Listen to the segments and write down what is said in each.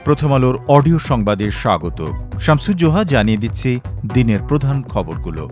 প্রথম আলোর অডিও সংবাদে স্বাগত। শামসুজ্জোহা জানিয়ে দিচ্ছি দিনের প্রধান খবরগুলো।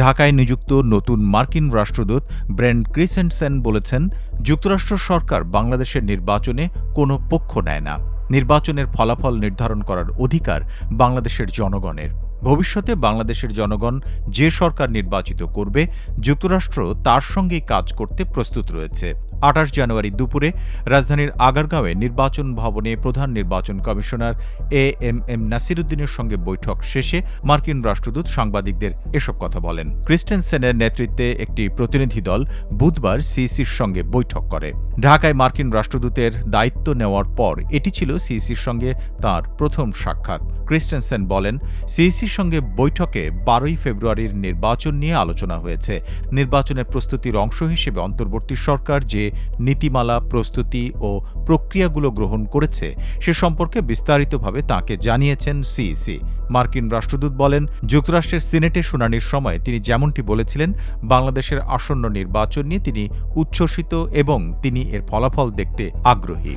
ঢাকায় নিযুক্ত নতুন মার্কিন রাষ্ট্রদূত ব্রেন্ট ক্রিসেন্টসেন বলেছেন, যুক্তরাষ্ট্র সরকার বাংলাদেশের নির্বাচনে কোনো পক্ষ নেয় না। নির্বাচনের ফলাফল নির্ধারণ করার অধিকার বাংলাদেশের জনগণের। ভবিষ্যতে বাংলাদেশের জনগণ যে সরকার নির্বাচিত করবে, যুক্তরাষ্ট্র তার সঙ্গেই কাজ করতে প্রস্তুত রয়েছে। ২৮ জানুয়ারি দুপুরে রাজধানীর আগারগাঁওয়ে নির্বাচন ভবনে প্রধান নির্বাচন কমিশনার এএমএম নাসিরুদ্দিনের সঙ্গে বৈঠক শেষে মার্কিন রাষ্ট্রদূত সাংবাদিকদের এসব কথা বলেন। ক্রিস্টেনসেনের নেতৃত্বে একটি প্রতিনিধি দল বুধবার সিইসির সঙ্গে বৈঠক করে। ঢাকায় মার্কিন রাষ্ট্রদূতের দায়িত্ব নেওয়ার পর এটি ছিল সিইসির সঙ্গে তাঁর প্রথম সাক্ষাৎ। ক্রিস্টেনসেন বলেন, সিইসির সঙ্গে বৈঠকে ১২ ফেব্রুয়ারির নির্বাচন নিয়ে আলোচনা হয়েছে। নির্বাচনের প্রস্তুতির অংশ হিসেবে অন্তর্বর্তী সরকার যে নীতিমালা, প্রস্তুতি ও প্রক্রিয়াগুলো গ্রহণ করেছে সে সম্পর্কে বিস্তারিতভাবে তাঁকে জানিয়েছেন সিইসি। মার্কিন রাষ্ট্রদূত বলেন, যুক্তরাষ্ট্রের সিনেটে শুনানির সময় তিনি যেমনটি বলেছিলেন, বাংলাদেশের আসন্ন নির্বাচন নিয়ে তিনি উচ্ছ্বসিত এবং তিনি এর ফলাফল দেখতে আগ্রহী।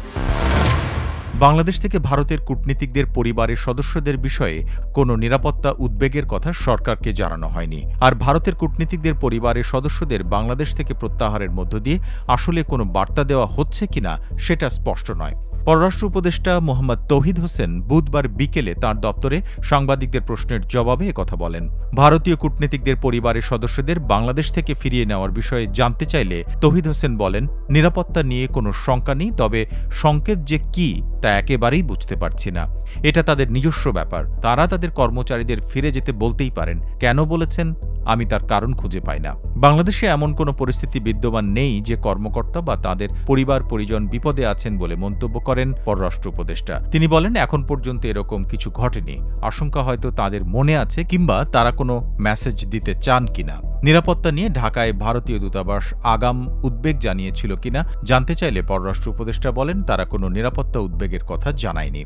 বাংলাদেশ থেকে ভারতের কূটনীতিকদের পরিবারের সদস্যদের বিষয়ে কোনো নিরাপত্তা উদ্বেগের কথা সরকারকে জানানো হয়নি। আর ভারতের কূটনীতিকদের পরিবারের সদস্যদের বাংলাদেশ থেকে প্রত্যাহারের মধ্য দিয়ে আসলে কোনো বার্তা দেওয়া হচ্ছে কিনা সেটা স্পষ্ট নয়। পররাষ্ট্র উপদেষ্টা মোহাম্মদ তৌহিদ হোসেন বুধবার বিকেলে তাঁর দপ্তরে সাংবাদিকদের প্রশ্নের জবাবে একথা বলেন। ভারতীয় কূটনীতিকদের পরিবারের সদস্যদের বাংলাদেশ থেকে ফিরিয়ে নেওয়ার বিষয়ে জানতে চাইলে তৌহিদ হোসেন বলেন, নিরাপত্তা নিয়ে কোনো শঙ্কা নেই, তবে সংকেত যে কি তা একেবারেই বুঝতে পারছি না। এটা তাদের নিজস্ব ব্যাপার। তারা তাদের কর্মচারীদের ফিরে যেতে বলতেই পারেন। কেন বলেছেন আমি তার কারণ খুঁজে পাই না। বাংলাদেশে এমন কোনো পরিস্থিতি বিদ্যমান নেই যে কর্মকর্তা বা তাদের পরিবার পরিজন বিপদে আছেন বলে মন্তব্য করেন পররাষ্ট্র উপদেষ্টা। তিনি বলেন, এখন পর্যন্ত এরকম কিছু ঘটেনি। আশঙ্কা হয়তো তাদের মনে আছে কিংবা তারা কোনো মেসেজ দিতে চান কিনা। নিরাপত্তা নিয়ে ঢাকায় ভারতীয় দূতাবাস আগাম উদ্বেগ জানিয়েছিল কিনা জানতে চাইলে পররাষ্ট্র উপদেষ্টা বলেন, তারা কোনো নিরাপত্তা উদ্বেগের কথা জানায়নি।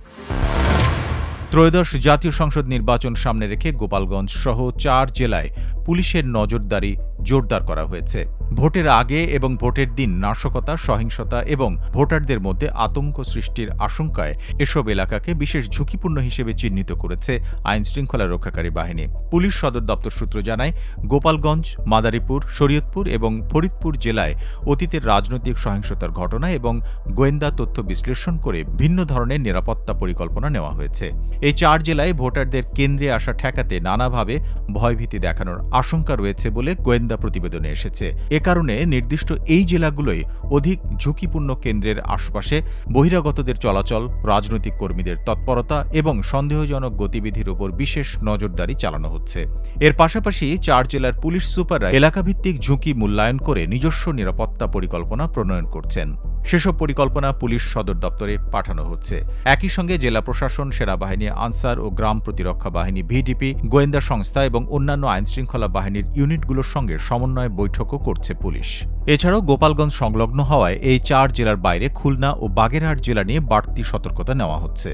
ত্রয়োদশ জাতীয় সংসদ নির্বাচন সামনে রেখে গোপালগঞ্জ সহ ৪ জেলায় পুলিশের নজরদারি জোরদার করা হয়েছে। ভোটের আগে এবং ভোটের দিন নাশকতা, সহিংসতা এবং ভোটারদের মধ্যে আতঙ্ক সৃষ্টির আশঙ্কায় এসব এলাকাকে বিশেষ ঝুঁকিপূর্ণ হিসেবে চিহ্নিত করেছে আইনশৃঙ্খলা রক্ষাকারী বাহিনী। পুলিশ সদর দপ্তর সূত্র জানায়, গোপালগঞ্জ, মাদারীপুর, শরীয়তপুর এবং ফরিদপুর জেলায় অতীতের রাজনৈতিক সহিংসতার ঘটনা এবং গোয়েন্দা তথ্য বিশ্লেষণ করে ভিন্ন ধরনের নিরাপত্তা পরিকল্পনা নেওয়া হয়েছে। এই ৪ জেলায় ভোটারদের কেন্দ্রে আসা ঠেকাতে নানাভাবে ভয়ভীতি দেখানোর আশঙ্কা রয়েছে বলে গোয়েন্দা প্রতিবেদনে এসেছে। এ কারণে নির্দিষ্ট এই জেলাগুলোই অধিক ঝুঁকিপূর্ণ কেন্দ্রের আশপাশে বহিরাগতদের চলাচল, রাজনৈতিক কর্মীদের তৎপরতা এবং সন্দেহজনক গতিবিধির উপর বিশেষ নজরদারি চালানো হচ্ছে। এর পাশাপাশি ৪ জেলার পুলিশ সুপাররা এলাকাভিত্তিক ঝুঁকি মূল্যায়ন করে নিজস্ব নিরাপত্তা পরিকল্পনা প্রণয়ন করছেন। সেসব পরিকল্পনা পুলিশ সদর দপ্তরে পাঠানো হচ্ছে। একই সঙ্গে জেলা প্রশাসন, সেনাবাহিনী, আনসার ও গ্রাম প্রতিরক্ষা বাহিনী, ভিডিপি, গোয়েন্দা সংস্থা এবং অন্যান্য আইনশৃঙ্খলা বাহিনীর ইউনিটগুলোর সঙ্গে সমন্বয় বৈঠকও করছে পুলিশ। এছাড়াও গোপালগঞ্জ সংলগ্ন হওয়ায় এই ৪ জেলার বাইরে খুলনা ও বাগেরহাট জেলা নিয়ে বাড়তি সতর্কতা নেওয়া হচ্ছে।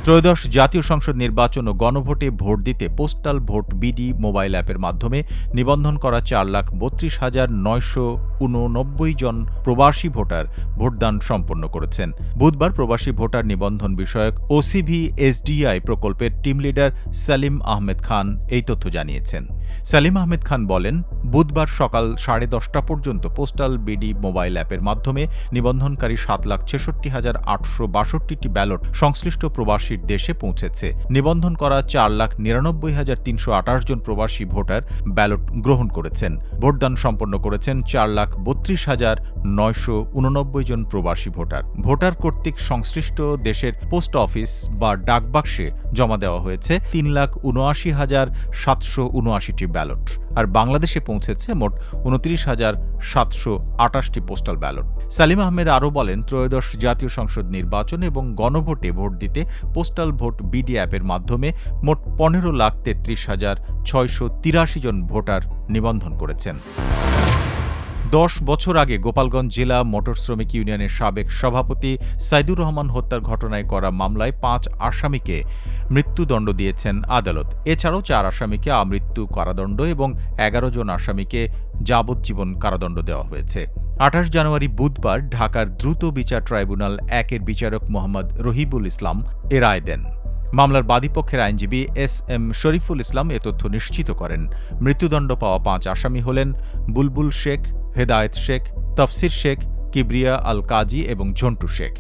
ত্রয়োদশ জাতীয় সংসদ নির্বাচন ও গণভোটে ভোট দিতে পোস্টাল ভোট বিডি মোবাইল অ্যাপের মাধ্যমে নিবন্ধন করা ৪,৩২,৯৮৯ জন প্রবাসী ভোটার ভোটদান সম্পন্ন করেছেন। বুধবার প্রবাসী ভোটার নিবন্ধন বিষয়ক ওসিভি এসডিআই প্রকল্পের টিম লিডার সালিম আহমেদ খান এই তথ্য জানিয়েছেন। সালিম আহমেদ খান বলেন, বুধবার সকাল 10:30 পর্যন্ত পোস্টাল বিডি মোবাইল অ্যাপের মাধ্যমে নিবন্ধনকারী ৭,৬৬,৮৬২টি ব্যালট সংশ্লিষ্ট প্রবাসীর দেশে পৌঁছেছে। নিবন্ধন করা 4,99,328 জন প্রবাসী ভোটার ব্যালট গ্রহণ করেছেন। ভোটদান সম্পন্ন করেছেন 4,32,989 জন প্রবাসী ভোটার। ভোটার কর্তৃক সংশ্লিষ্ট দেশের পোস্ট অফিস বা ডাকবাক্সে জমা দেওয়া হয়েছে 3,79,779টি ব্যালট। আর বাংলাদেশে পৌঁছেছে মোট 29,728টি পোস্টাল ব্যালট। সালিম আহমেদ আরও বলেন, ত্রয়োদশ জাতীয় সংসদ নির্বাচন এবং গণভোটে ভোট দিতে পোস্টাল ভোট বিডি অ্যাপের মাধ্যমে মোট 15,33,683 জন ভোটার নিবন্ধন করেছেন। 10 বছর আগে গোপালগঞ্জ জেলা মোটর শ্রমিক ইউনিয়নের সাবেক সভাপতি সাইদুর রহমান হত্যার ঘটনায় করা মামলায় 5 আসামিকে মৃত্যুদণ্ড দিয়েছেন আদালত। এছাড়াও 4 আসামিকে আমৃত্যু কারাদণ্ড এবং 11 জন আসামিকে যাবজ্জীবন কারাদণ্ড দেওয়া হয়েছে। ২৮ জানুয়ারি বুধবার ঢাকার দ্রুত বিচার ট্রাইব্যুনাল ১-এর বিচারক মোহাম্মদ রহিবুল ইসলাম এ রায় দেন। মামলার বাদীপক্ষের আইনজীবী এস.এম. শরীফুল ইসলাম এ তথ্য নিশ্চিত করেন। মৃত্যুদণ্ড পাওয়া ৫ আসামি হলেন বুলবুল শেখ, হেদায়েত শেখ, তফসির শেখ, কিবরিয়া আল কাজী এবং ঝন্টু শেখ।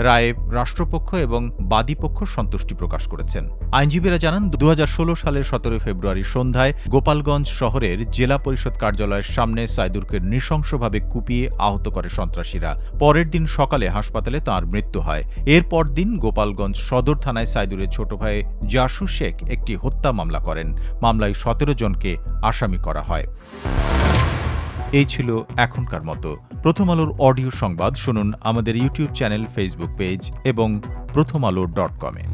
রায়ে রাষ্ট্রপক্ষ এবং বাদীপক্ষ সন্তুষ্টি প্রকাশ করেছেন। আইনজীবীরা জানান, ২০১৬ সালের ১৭ ফেব্রুয়ারি সন্ধ্যায় গোপালগঞ্জ শহরের জেলা পরিষদ কার্যালয়ের সামনে সাইদুরকে নৃশংসভাবে কুপিয়ে আহত করে সন্ত্রাসীরা। পরের দিন সকালে হাসপাতালে তাঁর মৃত্যু হয়। এরপর দিন গোপালগঞ্জ সদর থানায় সাইদুরের ছোট ভাই জাসু শেখ একটি হত্যা মামলা করেন। মামলায় ১৭ জনকে আসামি করা হয়। এই ছিল এখনকার মতো। প্রথম আলোর অডিও সংবাদ শুনুন আমাদের ইউটিউব চ্যানেল, ফেসবুক পেজ এবং prothomalo.com-এ।